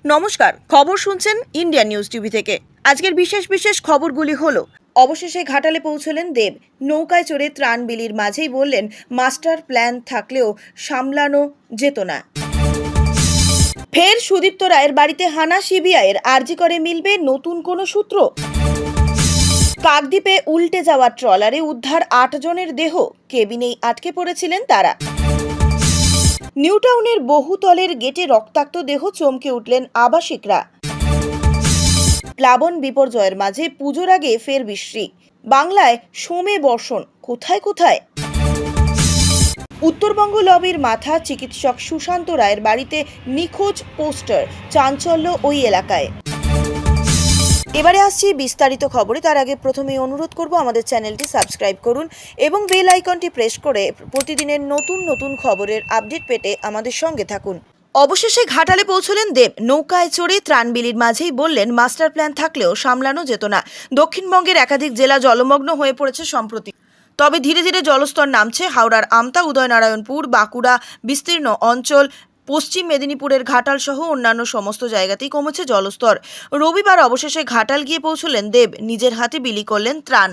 নমস্কার, খবর শুনছেন ইন্ডিয়া নিউজ টিভি থেকে। আজকের বিশেষ বিশেষ খবরগুলি হলো, অবশেষে ঘাটালে পৌঁছলেন দেব। নৌকায় চড়ে ত্রাণ বিলির মাঝেই বললেন মাস্টার প্ল্যান থাকলেও সামলানো যেত না। ফের সুদীপ্ত রায়ের বাড়িতে হানা সিবিআইয়ের, আরজি করে মিলবে নতুন কোনো সূত্র। কাকদ্বীপে উল্টে যাওয়া ট্রলারে উদ্ধার ৮ জনের দেহ, কেবিনেই আটকে পড়েছিলেন তারা। নিউটাউনের বহুতলের গেটে রক্তাক্ত দেহ, চমকে উঠলেন আবাসিকরা। প্লাবন বিপর্যয়ের মাঝে পুজোর আগে ফের বৃষ্টি, বাংলায় সোমে বর্ষণ কোথায় কোথায়। উত্তরবঙ্গ লবির মাথা চিকিৎসক সুশান্ত রায়ের বাড়িতে নিখোঁজ পোস্টার, চাঞ্চল্য ওই এলাকায়। এবারে আসছি বিস্তারিত খবরে। তার আগে প্রথমেই অনুরোধ করব আমাদের চ্যানেলটি সাবস্ক্রাইব করুন এবং বেল আইকনটি প্রেস করে প্রতিদিনের নতুন নতুন খবরের আপডেট পেতে আমাদের সঙ্গে থাকুন। অবশেষে ঘাটালে পৌঁছলেন দেব। নৌকায় চড়ে ত্রাণ বিলির মাঝেই বললেন মাস্টার প্ল্যান থাকলেও সামলানো যেত না। দক্ষিণবঙ্গের একাধিক জেলা জলমগ্ন হয়ে পড়েছে সম্প্রতি, তবে ধীরে ধীরে জলস্তর নামছে। হাওড়ার আমতা, উদয়নারায়ণপুর, বাঁকুড়া বিস্তীর্ণ অঞ্চল, পশ্চিম মেদিনীপুরের ঘাটাল সহ অন্যান্য সমস্ত জায়গাতেই কমেছে জলস্তর। রবিবার অবশেষে ঘাটাল গিয়ে পৌঁছলেন দেব, নিজের হাতে বিলি করলেন ত্রাণ।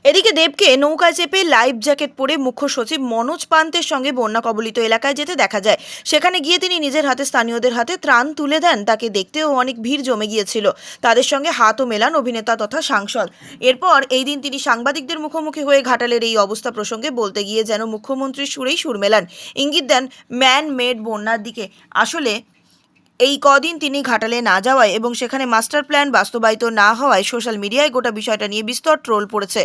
এদিকে দেবকে নৌকায় চেপে লাইফ জ্যাকেট পরে মুখ্য সচিব মনোজ পান্তের সঙ্গে বন্যা কবলিত এলাকায় যেতে দেখা যায়। সেখানে গিয়ে তিনি নিজের হাতে স্থানীয়দের হাতে ত্রাণ তুলে দেন। তাকে দেখতেও অনেক ভিড় জমে গিয়েছিল। তাদের সঙ্গে হাতও মেলান অভিনেতা তথা সাংসদ। এরপর এই দিন তিনি সাংবাদিকদের মুখোমুখি হয়ে ঘাটালের এই অবস্থা প্রসঙ্গে বলতে গিয়ে যেন মুখ্যমন্ত্রীর সুরেই সুর মেলান, ইঙ্গিত দেন ম্যান মেড বন্যার দিকে। আসলে এই কদিন তিনি ঘাটালে না যাওয়ায় এবং সেখানে মাস্টার প্ল্যান বাস্তবায়িত না হওয়ায় সোশ্যাল মিডিয়ায় গোটা বিষয়টা নিয়ে বিস্তর ট্রোল পড়েছে,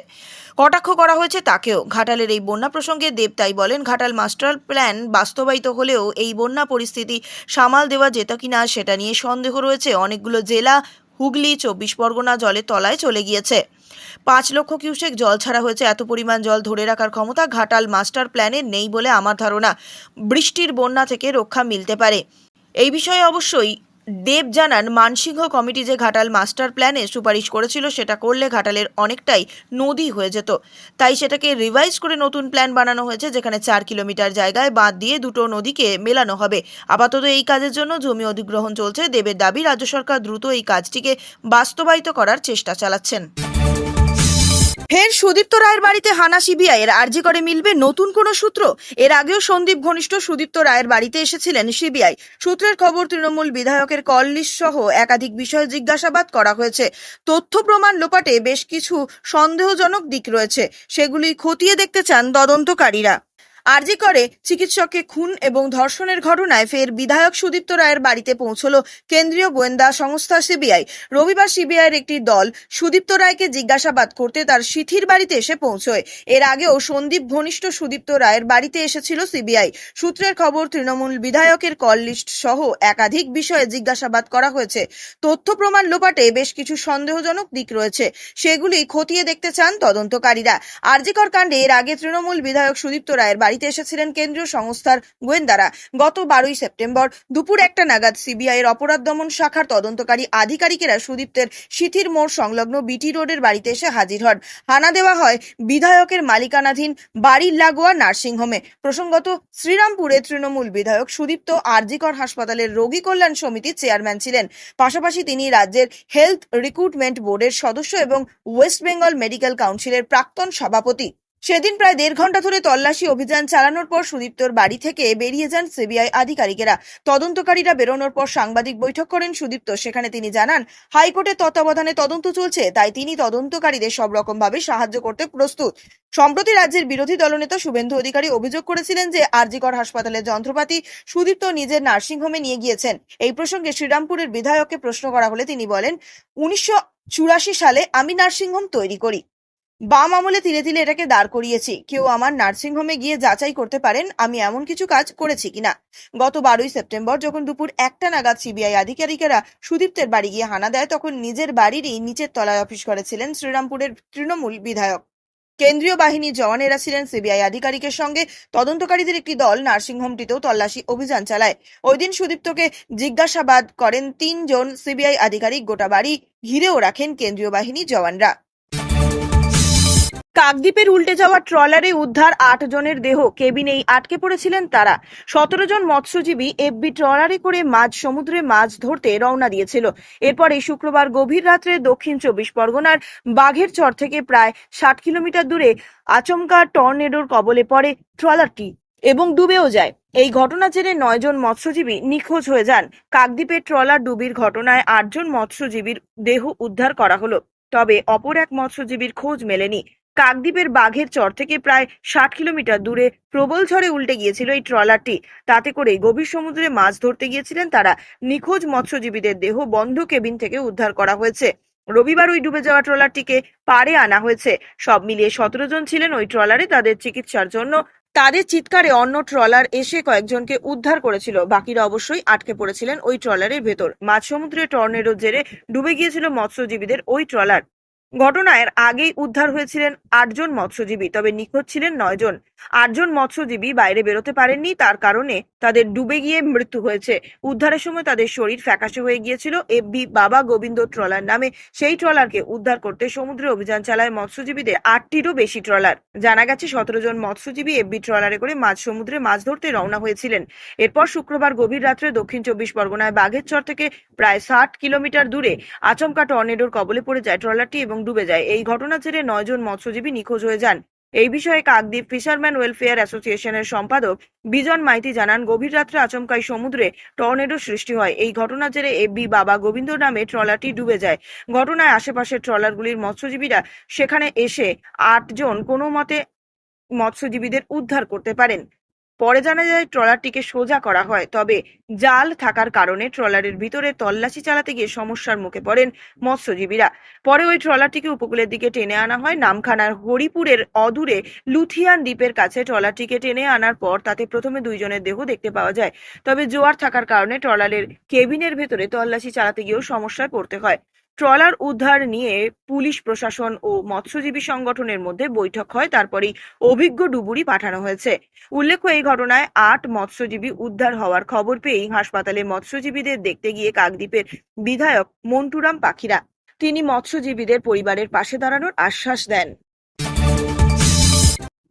কটাক্ষ করা হয়েছে তাকেও। ঘাটালের এই বন্যা প্রসঙ্গে দেব তাই বলেন, ঘাটাল মাস্টার প্ল্যান বাস্তবায়িত হলেও এই বন্যা পরিস্থিতি সামাল দেওয়া যেত কিনা সেটা নিয়ে সন্দেহ রয়েছে। অনেকগুলো জেলা, হুগলি, 24 পরগনা জলের তলায় চলে গিয়েছে। 5 লক্ষ কিউসেক জল ছাড়া হয়েছে। এত পরিমাণ জল ধরে রাখার ক্ষমতা ঘাটাল মাস্টার প্ল্যানে নেই বলে আমার ধারণা। বৃষ্টির বন্যা থেকে রক্ষা মিলতে পারে। এই বিষয়ে অবশ্যই দেব জানান, মানসিংহ কমিটি যে ঘাটাল মাস্টার প্ল্যানে সুপারিশ করেছিল সেটা করলে ঘাটালের অনেকটাই নদী হয়ে যেত, তাই সেটাকে রিভাইজ করে নতুন প্ল্যান বানানো হয়েছে, যেখানে 4 কিলোমিটার জায়গায় বাঁধ দিয়ে দুটো নদীকে মেলানো হবে। আপাতত এই কাজের জন্য জমি অধিগ্রহণ চলছে। দেবের দাবি, রাজ্য সরকার দ্রুত এই কাজটিকে বাস্তবায়িত করার চেষ্টা চালাচ্ছেন। ফের সুদীপ্ত রায়ের বাড়িতে হানা সিবিআইয়ের, আরজি করে মিলবে নতুন কোনো সূত্র। এর আগেও সন্দীপ ঘনিষ্ঠ সুদীপ্ত রায়ের বাড়িতে এসেছিলেন সিবিআই। সূত্রের খবর, তৃণমূল বিধায়কের কল লিস্ট সহ একাধিক বিষয়ে জিজ্ঞাসাবাদ করা হয়েছে। তথ্য প্রমাণ লোপাটে বেশ কিছু সন্দেহজনক দিক রয়েছে, সেগুলি খতিয়ে দেখতে চান তদন্তকারীরা। আরজি করে চিকিৎসককে খুন এবং ধর্ষণের ঘটনায় ফের বিধায়ক সুদীপ্ত রায়ের বাড়িতে পৌঁছল কেন্দ্রীয় গোয়েন্দা সংস্থা সিবিআই। রবিবার সিবিআইয়ের একটি দল সুদীপ্ত রায়কে জিজ্ঞাসাবাদ করতে তার সিথির বাড়িতে এসে পৌঁছয়। এর আগেও সন্দীপ ঘনিষ্ঠ সুদীপ্ত রায়ের বাড়িতে এসেছিল সিবিআই। সূত্রের খবর, তৃণমূল বিধায়কের কল লিস্ট সহ একাধিক বিষয়ে জিজ্ঞাসাবাদ করা হয়েছে। তথ্য প্রমাণ লোপাটে বেশ কিছু সন্দেহজনক দিক রয়েছে, সেগুলি খতিয়ে দেখতে চান তদন্তকারীরা। আরজিকর কাণ্ডে এর আগে তৃণমূল বিধায়ক সুদীপ্ত রায়ের বাড়িতে এসেছিলেন কেন্দ্রীয় সংস্থার গোয়েন্দারা। গত 12 সেপ্টেম্বর দুপুর 1টা নাগাদ সিবিআইয়ের অপরাধ দমন শাখার তদন্তকারী আধিকারিকেরা সুদীপ্তের সিথির মোড় সংলগ্ন বিটি রোডের বাড়িতে এসে হাজির হন। হানা দেওয়া হয় বিধায়কের মালিকানাধীন বাড়ির লাগোয়া নার্সিংহোমে। প্রসঙ্গত, শ্রীরামপুরে তৃণমূল বিধায়ক সুদীপ্ত আরজিকর হাসপাতালের রোগী কল্যাণ সমিতির চেয়ারম্যান ছিলেন। পাশাপাশি তিনি রাজ্যের হেলথ রিক্রুটমেন্ট বোর্ডের সদস্য এবং ওয়েস্ট বেঙ্গল মেডিকেল কাউন্সিলের প্রাক্তন সভাপতি। সেদিন প্রায় 1.5 ঘন্টা ধরে তল্লাশি অভিযান চালানোর পর সুদীপ্তর বাড়ি থেকে বেরিয়ে যান সিবিআই আধিকারিকেরা। তদন্তকারীরা বেরোনোর পর সাংবাদিক বৈঠক করেন সুদীপ্ত। সেখানে তিনি জানান, হাইকোর্টের তত্ত্বাবধানে তদন্ত চলছে, তাই তিনি তদন্তকারীদের সব রকম ভাবে সাহায্য করতে প্রস্তুত। সম্প্রতি রাজ্যের বিরোধী দলনেতা শুভেন্দু অধিকারী অভিযোগ করেছিলেন যে আরজিকর হাসপাতালের যন্ত্রপাতি সুদীপ্ত নিজের নার্সিংহোমে নিয়ে গিয়েছেন। এই প্রসঙ্গে শ্রীরামপুরের বিধায়ককে প্রশ্ন করা হলে তিনি বলেন, 1984 সালে আমি নার্সিংহোম তৈরি করি। বাম আমলে তিলে তিলে এটাকে দাঁড় করিয়েছি। কেউ আমার নার্সিংহোমে গিয়ে যাচাই করতে পারেন আমি এমন কিছু কাজ করেছি কিনা। গত 12 সেপ্টেম্বর যখন দুপুর 1টা নাগাদ সিবিআই আধিকারিকেরা সুদীপ্তের বাড়ি গিয়ে হানা দেয়, তখন নিজের বাড়িরই নিচের তলায় অফিস করেছিলেন শ্রীরামপুরের তৃণমূল বিধায়ক। কেন্দ্রীয় বাহিনীর জওয়ানেরা ছিলেন সিবিআই আধিকারিকের সঙ্গে। তদন্তকারীদের একটি দল নার্সিংহোমটিতেও তল্লাশি অভিযান চালায়। ওই দিন সুদীপ্তকে জিজ্ঞাসাবাদ করেন 3 জন সিবিআই আধিকারিক। গোটা বাড়ি ঘিরেও রাখেন কেন্দ্রীয় বাহিনীর জওয়ানরা। কাকদ্বীপের উল্টে যাওয়া ট্রলারে উদ্ধার ৮ জনের দেহ, কেবিনেই আটকে পড়েছিলেন তারা। ১৭ জন মৎস্যজীবী এফবি ট্রলারে করে মাঝ সমুদ্রে মাছ ধরতে রওনা দিয়েছিল। এরপরে শুক্রবার গভীর রাত্রে দক্ষিণ ২৪ পরগনার বাঘেরচর থেকে প্রায় ৬০ কিলোমিটার দূরে আচমকা টর্নেডোর কবলে পড়ে ট্রলারটি এবং ডুবেও যায়। এই ঘটনার জেরে ৯ জন মৎস্যজীবী নিখোঁজ হয়ে যান। কাকদ্বীপের ট্রলার ডুবির ঘটনায় ৮ জন মৎস্যজীবীর দেহ উদ্ধার করা হলো, তবে অপর এক মৎস্যজীবীর খোঁজ মেলেনি। কাকদ্বীপের বাঘেরচর থেকে প্রায় ৬০ কিলোমিটার দূরে প্রবল ঝড়ে উল্টে গিয়েছিল এই ট্রলারটি। তাতে করে গভীর সমুদ্রে মাছ ধরতে গিয়েছিলেন তারা। নিখোঁজ মৎস্যজীবীদের দেহ বন্ধ কেবিন থেকে উদ্ধার করা হয়েছে। রবিবার ওই ডুবে যাওয়া ট্রলারটিকে পাড়ে আনা হয়েছে। সব মিলিয়ে ১৭ জন ছিলেন ওই ট্রলারে। তাদের চিকিৎসার জন্য তাদের চিৎকারে অন্য ট্রলার এসে কয়েকজনকে উদ্ধার করেছিল। বাকিরা অবশ্যই আটকে পড়েছিলেন ওই ট্রলারের ভেতর। মাঝ সমুদ্রে টর্নেডোর জেরে ডুবে গিয়েছিল মৎস্যজীবীদের ওই ট্রলার। ঘটনার আগেই উদ্ধার হয়েছিলেন ৮ জন মৎস্যজীবী, তবে নিখোঁজ ছিলেন ৯ জন। ৮ জন মৎস্যজীবী বাইরে বেরোতে পারেননি, তার কারণে তাদের ডুবে গিয়ে মৃত্যু হয়েছে। উদ্ধারের সময় তাদের শরীর ফ্যাকাশে হয়ে গিয়েছিল। এফবি বাবা গোবিন্দ ট্রলার নামে সেই ট্রলারকে উদ্ধার করতে সমুদ্রে অভিযান চালায় মৎস্যজীবীদের ৮টিরও বেশি ট্রলার। জানা গেছে ১৭ জন মৎস্যজীবী এফবি ট্রলারে করে মাঝ সমুদ্রে মাছ ধরতে রওনা হয়েছিলেন। এরপর শুক্রবার গভীর রাত্রে দক্ষিণ ২৪ পরগনায় বাঘেরচর থেকে প্রায় ৬০ কিলোমিটার দূরে আচমকা টর্নেডোর কবলে পড়ে যায় ট্রলারটি এবং ডুবে যায়। এই ঘটনার জেরে ৯ জন মৎস্যজীবী নিখোঁজ হয়ে যান। এই বিষয়ে কাকদ্বীপ ফিশারম্যান ওয়েলফেয়ার অ্যাসোসিয়েশনের সম্পাদক বিজন মাইতি জানান, গভীর রাত্রে আচমকাই সমুদ্রে টর্নেডো সৃষ্টি হয়। এই ঘটনার জেরে এফবি বাবা গোবিন্দ নামে ট্রলারটি ডুবে যায়। ঘটনায় আশেপাশের ট্রলারগুলির মৎস্যজীবীরা সেখানে এসে ৮ জন কোনো মতে মৎস্যজীবীদের উদ্ধার করতে পারেন। পরে জানা যায় ট্রলারটিকে সোজা করা হয়, তবে জাল থাকার কারণে ট্রলারের ভিতরে তল্লাশি চালাতে গিয়ে সমস্যার মুখে পড়েন মৎস্যজীবীরা। পরে ওই ট্রলারটিকে উপকূলের দিকে টেনে আনা হয়। নামখানার হরিপুরের অদূরে লুথিয়ান দ্বীপের কাছে ট্রলারটিকে টেনে আনার পর তাতে প্রথমে ২ জনের দেহ দেখতে পাওয়া যায়, তবে জোয়ার থাকার কারণে ট্রলারের কেবিনের ভেতরে তল্লাশি চালাতে গিয়েও সমস্যায় পড়তে হয়। ট্রলার উদ্ধার নিয়ে পুলিশ প্রশাসন ও মৎস্যজীবী সংগঠনের মধ্যে বৈঠক হয়, তারপরেই অভিজ্ঞ ডুবুরি পাঠানো হয়েছে। উল্লেখ্য, এই ঘটনায় ৮ মৎস্যজীবী উদ্ধার হওয়ার খবর পেয়েই হাসপাতালে মৎস্যজীবীদের দেখতে গিয়ে কাকদ্বীপের বিধায়ক মন্টুরাম পাখিরা তিনি মৎস্যজীবীদের পরিবারের পাশে দাঁড়ানোর আশ্বাস দেন।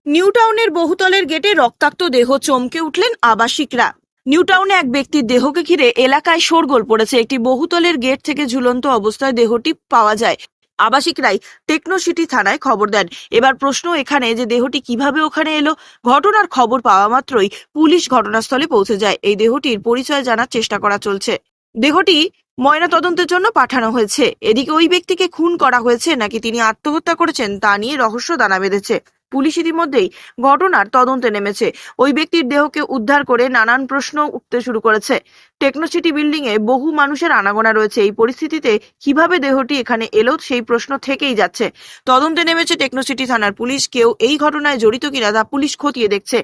নিউটাউনের বহুতলের গেটে রক্তাক্ত দেহ, চমকে উঠলেন আবাসিকরা। নিউটাউনে এক ব্যক্তির দেহকে ঘিরে এলাকায় শোরগোল পড়েছে। একটি বহুতলের গেট থেকে ঝুলন্ত অবস্থায় দেহটি পাওয়া যায়। আবাসিকরাই টেকনোসিটি থানায় খবর দেন। এবার প্রশ্ন এখানে যে দেহটি কিভাবে ওখানে এলো। ঘটনার খবর পাওয়া মাত্রই পুলিশ ঘটনাস্থলে পৌঁছে যায়। এই দেহটির পরিচয় জানার চেষ্টা করা চলছে। দেহটি ময়নাতদন্তের জন্য পাঠানো হয়েছে। এদিকে ওই ব্যক্তিকে খুন করা হয়েছে নাকি তিনি আত্মহত্যা করেছেন তা নিয়ে রহস্য দানা বেঁধেছে। পুলিশ ইতিমধ্যেই ঘটনার তদন্তে নেমেছে। ওই ব্যক্তির দেহকে উদ্ধার করে নানান প্রশ্ন উঠতে শুরু করেছে। টেকনোসিটি বিল্ডিং এ বহু মানুষের আনাগোনা রয়েছে। এই পরিস্থিতিতে কিভাবে দেহটি এখানে এলো সেই প্রশ্ন থেকেই যাচ্ছে। তদন্তে নেমেছে টেকনোসিটি থানার পুলিশ। কেউ এই ঘটনায় জড়িত কিনা তা পুলিশ খতিয়ে দেখছে।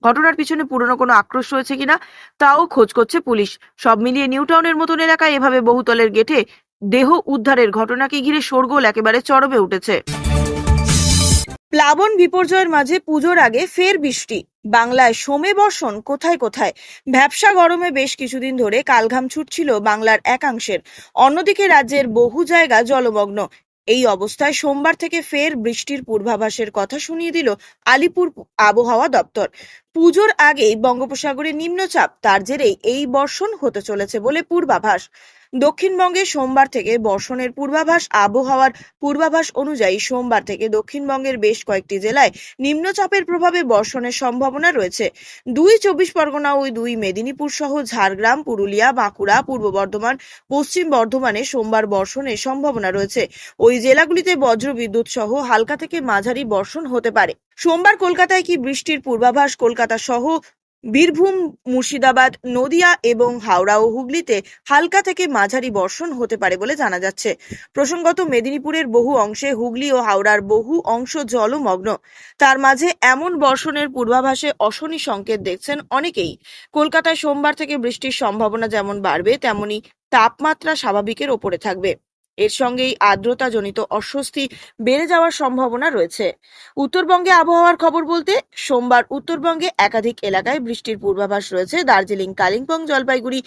ঘটনার পিছনে পুরনো কোনো আক্রোশ রয়েছে কিনা তাও খোঁজ করছে পুলিশ। সব মিলিয়ে নিউটাউনের মতন এলাকায় এভাবে বহুতলের গেটে দেহ উদ্ধারের ঘটনাকে ঘিরে শোরগোল একেবারে চরমে উঠেছে। প্লাবন বিপর্যয়ের মাঝে পুজোর আগে ফের বৃষ্টি। বাংলায় সোমে বর্ষণ কোথায় কোথায়। ভ্যাপসা গরমে বেশ কিছুদিন ধরে কালঘাম ছুটছিল বাংলার একাংশের। অন্যদিকে রাজ্যের বহু জায়গা জলমগ্ন। এই অবস্থায় সোমবার থেকে ফের বৃষ্টির পূর্বাভাসের কথা শুনিয়ে দিল আলিপুর আবহাওয়া দপ্তর। পুজোর আগেই বঙ্গোপসাগরে নিম্নচাপ, তার জেরেই এই বর্ষণ হতে চলেছে বলে পূর্বাভাস। দক্ষিণবঙ্গে সোমবার থেকে বর্ষণের পূর্বাভাস। আবহাওয়ার পূর্বাভাস অনুযায়ী সোমবার থেকে দক্ষিণবঙ্গের বেশ কয়েকটি জেলায় নিম্নচাপের প্রভাবে বর্ষণের সম্ভাবনা রয়েছে। ২ ২৪ পরগনা ও ২ মেদিনীপুর সহ ঝাড়গ্রাম, পুরুলিয়া, বাঁকুড়া, পূর্ব বর্ধমান, পশ্চিম বর্ধমানে সোমবার বর্ষণের সম্ভাবনা রয়েছে। ওই জেলাগুলিতে বজ্রবিদ্যুৎ সহ হালকা থেকে মাঝারি বর্ষণ হতে পারে। সোমবার কলকাতায় কি বৃষ্টির পূর্বাভাস। কলকাতা সহ বীরভূম, মুর্শিদাবাদ, নদিয়া এবং হাওড়া ও হুগলিতে হালকা থেকে মাঝারি বর্ষণ হতে পারে বলে জানা যাচ্ছে। প্রসঙ্গত, মেদিনীপুরের বহু অংশে, হুগলি ও হাওড়ার বহু অংশ জলমগ্ন। তার মাঝে এমন বর্ষণের পূর্বাভাসে অশনি সংকেত দেখছেন অনেকেই। কলকাতায় সোমবার থেকে বৃষ্টির সম্ভাবনা যেমন বাড়বে, তেমনি তাপমাত্রা স্বাভাবিকের ওপরে থাকবে। এর সঙ্গেই আর্দ্রতাজনিত অস্বস্তি বেড়ে যাওয়ার সম্ভাবনা রয়েছে। উত্তরবঙ্গে আবহাওয়ার খবর বলতে সোমবার উত্তরবঙ্গে একাধিক এলাকায় বৃষ্টির পূর্বাভাস রয়েছে। দার্জিলিং, কালিম্পং, জলপাইগুড়ি,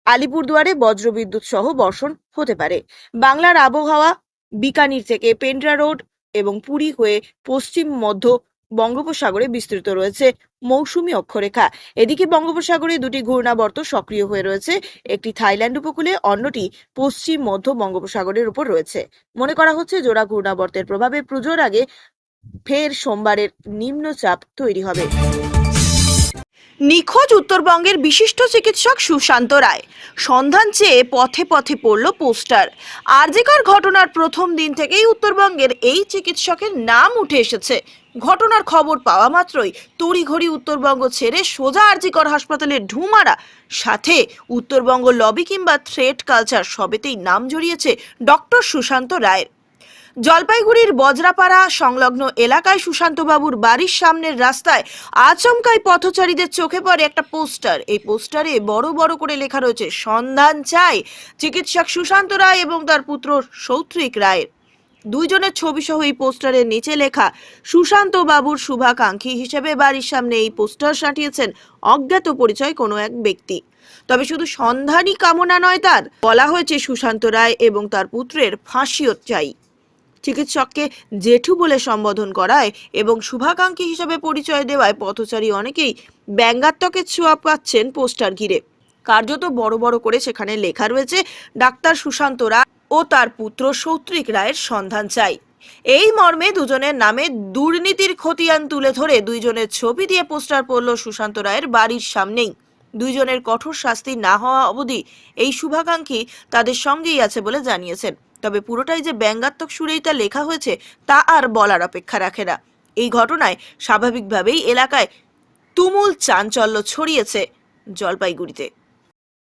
আলিপুরদুয়ারে বজ্রবিদ্যুৎ সহ বর্ষণ হতে পারে। বাংলার আবহাওয়া বিকানির থেকে পেন্ড্রা রোড, এবং পুরী হয়ে পশ্চিম মধ্য বঙ্গোপসাগরে বিস্তৃত রয়েছে মৌসুমী অক্ষরেখা। এদিকে বঙ্গোপসাগরে দুটি ঘূর্ণাবর্ত সক্রিয় হয়ে রয়েছে, একটি থাইল্যান্ড উপকূলে, অন্যটি পশ্চিম মধ্য বঙ্গোপসাগরের উপর রয়েছে। মনে করা হচ্ছে জোড়া ঘূর্ণাবর্তের প্রভাবে পুজোর আগে ফের সোমবারের নিম্নচাপ তৈরি হবে। নিখোঁজ উত্তরবঙ্গের বিশিষ্ট চিকিৎসক সুশান্ত রায়, সন্ধান চেয়ে পথে পথে পড়ল পোস্টার। আরজিকর ঘটনার প্রথম দিন থেকেই উত্তরবঙ্গের এই চিকিৎসকের নাম উঠে এসেছে। ঘটনার খবর পাওয়া মাত্রই তড়িঘড়ি উত্তরবঙ্গ ছেড়ে সোজা আরজিকর হাসপাতালে ঢু মারা, সাথে উত্তরবঙ্গ লবি কিংবা থ্রেড কালচার সবেতেই নাম জড়িয়েছে ডক্টর সুশান্ত রায়ের। জলপাইগুড়ির বজরাপাড়া সংলগ্ন এলাকায় সুশান্তবাবুর বাড়ির সামনের রাস্তায় আচমকাই পথচারীদের চোখে পড়ে একটা পোস্টার। এই পোস্টারে বড় বড় করে লেখা রয়েছে সন্ধান চাই চিকিৎসক সুশান্ত রায় এবং তার পুত্র সৌত্রিক রায়ের। দুইজনের ছবি সহ এই পোস্টারের নিচে লেখা সুশান্ত বাবুর শুভাকাঙ্ক্ষী হিসেবে বাড়ির সামনে এই পোস্টার সাঁটিয়েছেন অজ্ঞাত পরিচয় কোনো এক ব্যক্তি। তবে শুধু সন্ধানই কামনা নয়, তার বলা হয়েছে সুশান্ত রায় এবং তার পুত্রের ফাঁসিও চাই। চিকিৎসককে জেঠু বলে সম্বোধন করায় এবং শুভাকাঙ্ক্ষী হিসেবে পরিচয় দেওয়ায় পথচারী অনেকেই ব্যঙ্গাত্মকের ছোঁয়া পাচ্ছেন পোস্টার ঘিরে। কার্যত বড় বড় করে সেখানে লেখা রয়েছে ডাক্তার সুশান্ত রায় ও তার পুত্র সৌত্রিক রায়ের সন্ধান চাই। এই মর্মে দুজনের নামে দুর্নীতির খতিয়ান তুলে ধরে দুইজনের ছবি দিয়ে পোস্টার পড়ল সুশান্ত রায়ের বাড়ির সামনেই। দুইজনের কঠোর শাস্তি না হওয়া অবধি এই শুভাকাঙ্ক্ষী তাদের সঙ্গেই আছে বলে জানিয়েছেন। তবে পুরোটাই যে ব্যঙ্গাত্মক সুরেই তা লেখা হয়েছে তা আর বলার অপেক্ষা রাখে না। এই ঘটনায় স্বাভাবিকভাবেই এলাকায় তুমুল চাঞ্চল্য ছড়িয়েছে জলপাইগুড়িতে।